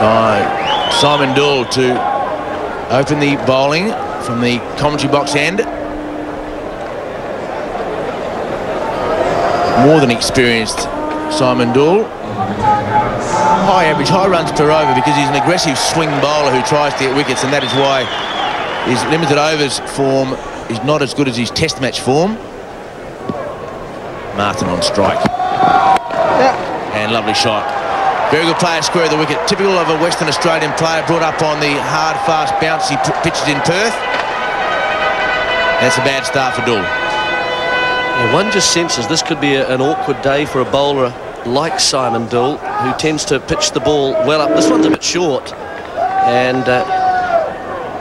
So Simon Doull to open the bowling from the commentary box end. More than experienced Simon Doull. High average, high runs per over because he's an aggressive swing bowler who tries to get wickets, and that is why his limited overs form is not as good as his test match form. Martyn on strike. And lovely shot. Very good player, square of the wicket. Typical of a Western Australian player brought up on the hard, fast, bouncy pitches in Perth. That's a bad start for Doull. Yeah, one just senses this could be an awkward day for a bowler like Simon Doull, who tends to pitch the ball well up. This one's a bit short. And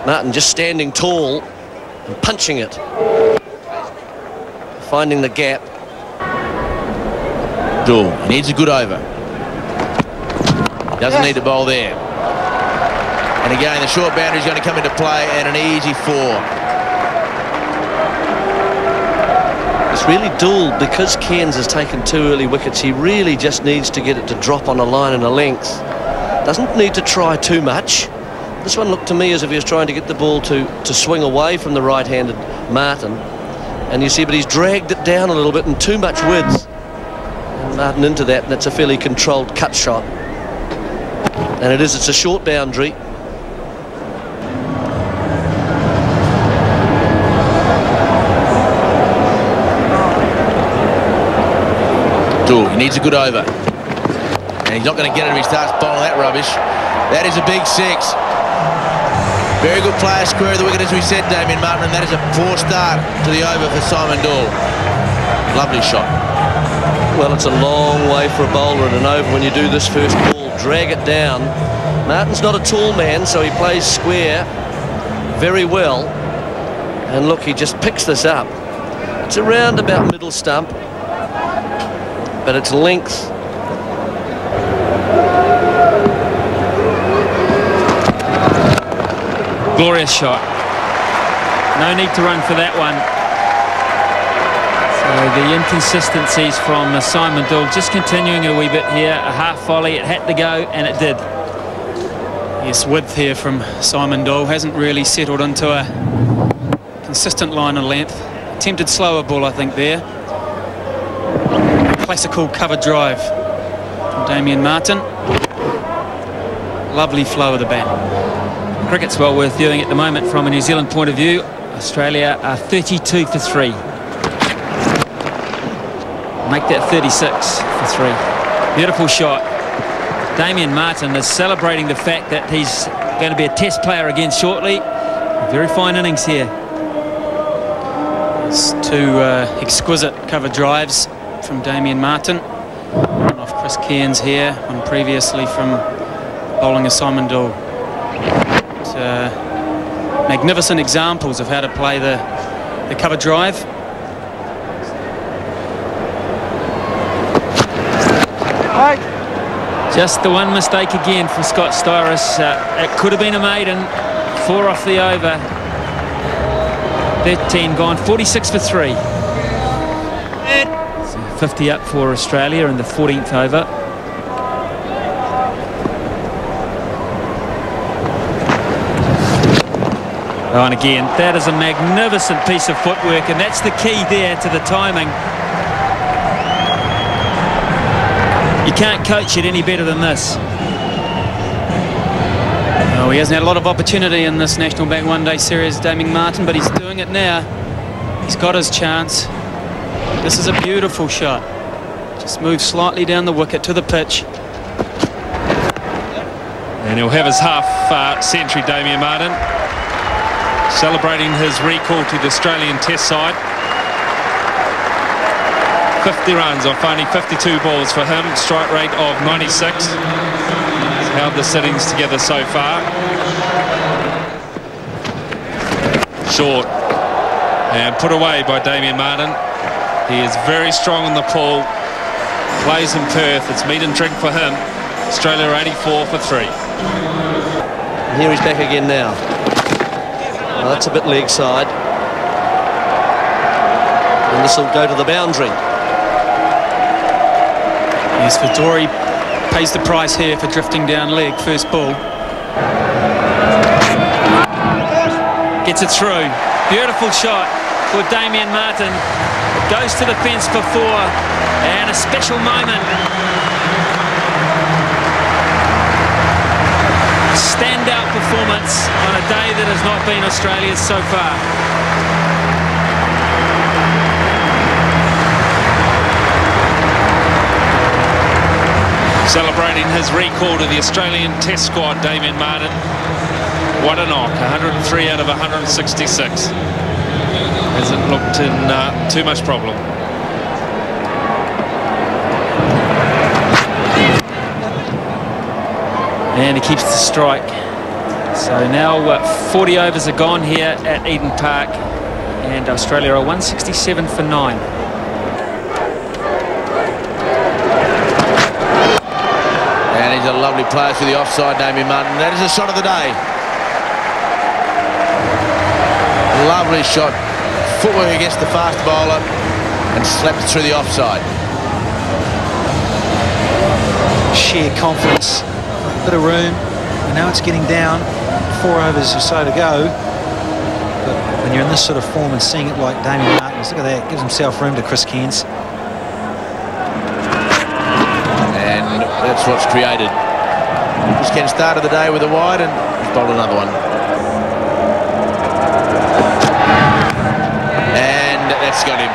Martyn just standing tall and punching it. Finding the gap. Doull needs a good over. Doesn't need to bowl there. And again, the short boundary is going to come into play and an easy 4. It's really Doull, because Cairns has taken 2 early wickets, he really just needs to get it to drop on a line and a length. Doesn't need to try too much. This one looked to me as if he was trying to get the ball to swing away from the right-handed Martyn. And you see, but he's dragged it down a little bit and too much width. And Martyn into that, and that's a fairly controlled cut shot. And it's a short boundary. Doull, he needs a good over. And he's not going to get it if he starts bowling that rubbish. That is a big 6. Very good player, square of the wicket, as we said, Damien Martyn, and that is a poor start to the over for Simon Doull. Lovely shot. Well, it's a long way for a bowler at an over when you do this first ball. Drag it down. Martyn's not a tall man, so he plays square very well. And look, he just picks this up. It's around about middle stump, but it's length. Glorious shot. No need to run for that one. So the inconsistencies from Simon Doull just continuing a wee bit here. A half volley, it had to go, and it did. Yes, width here from Simon Doull. Hasn't really settled into a consistent line of length. Attempted slower ball, I think, there. Classical cover drive from Damien Martyn. Lovely flow of the bat. Cricket's well worth viewing at the moment from a New Zealand point of view. Australia are 32 for 3. Make that 36 for 3. Beautiful shot. Damien Martyn is celebrating the fact that he's going to be a test player again shortly. Very fine innings here. It's 2 exquisite cover drives from Damien Martyn. One off Chris Cairns here, one previously from bowling a Simon Doull. Magnificent examples of how to play the cover drive. Just the one mistake again for Scott Styris. It could have been a maiden. 4 off the over. 13 gone, 46 for 3. So 50 up for Australia in the 14th over. Oh, and again, that is a magnificent piece of footwork, and that's the key there to the timing. You can't coach it any better than this. Oh, he hasn't had a lot of opportunity in this National Bank One Day Series, Damien Martyn, but he's doing it now. He's got his chance. This is a beautiful shot. Just moves slightly down the wicket to the pitch. And he'll have his half century, Damien Martyn, celebrating his recall to the Australian Test side. 50 runs off only 52 balls for him, strike rate of 96. He's held the sittings together so far. Short and put away by Damien Martyn. He is very strong on the pull, plays in Perth. It's meat and drink for him. Australia are 84 for 3. And here he's back again now. Well, that's a bit leg side. And this will go to the boundary. Yes, for Dory, Pays the price here for drifting down leg, first ball. Gets it through. Beautiful shot for Damien Martyn. Goes to the fence for 4, and a special moment. Standout performance on a day that has not been Australia's so far. Celebrating his recall to the Australian Test squad, Damien Martyn. What a knock, 103 out of 166. Hasn't looked in too much problem. And he keeps the strike. So now 40 overs are gone here at Eden Park, and Australia are 167 for 9. And he's a lovely player for the offside, Damien Martyn. That is a shot of the day. Lovely shot. Footwork against the fast bowler and slapped through the offside. Sheer confidence. A bit of room. We know it's getting down. 4 overs or so to go. But when you're in this sort of form and seeing it like Damien Martyn, look at that. Gives himself room to Chris Cairns. And that's what's created. Chris Cairns started the day with a wide and he's bowled another one. And that's got him.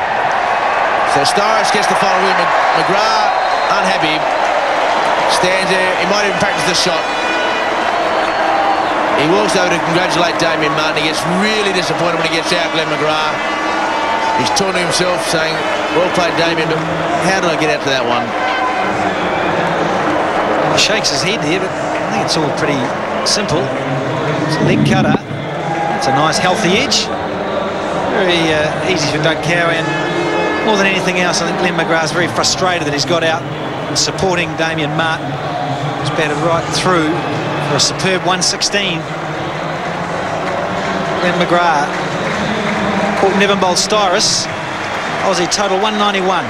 So Starris gets the follow with McGrath, unhappy. Stands there. He might even practice the shot. He walks over to congratulate Damien Martyn. He gets really disappointed when he gets out, Glenn McGrath. He's talking to himself, saying, well played, Damien, but how did I get out to that one? He shakes his head there, but I think it's all pretty simple. It's a leg cutter. It's a nice healthy edge. Very easy for Doug Cowie, and more than anything else, I think Glenn McGrath's very frustrated that he's got out and supporting Damien Martyn. He's batted right through for a superb 116. Glenn McGrath caught Nevin bowled Starris. Aussie total 191.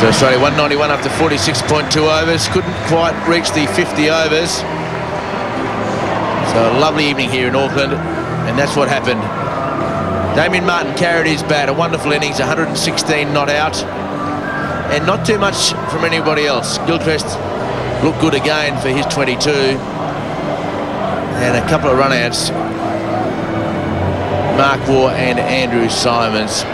So Australia 191 after 46.2 overs. Couldn't quite reach the 50 overs. So a lovely evening here in Auckland, and that's what happened. Damien Martyn carried his bat, a wonderful innings, 116 not out, and not too much from anybody else. Gilchrist looked good again for his 22, and a couple of run-outs. Mark Waugh and Andrew Simons.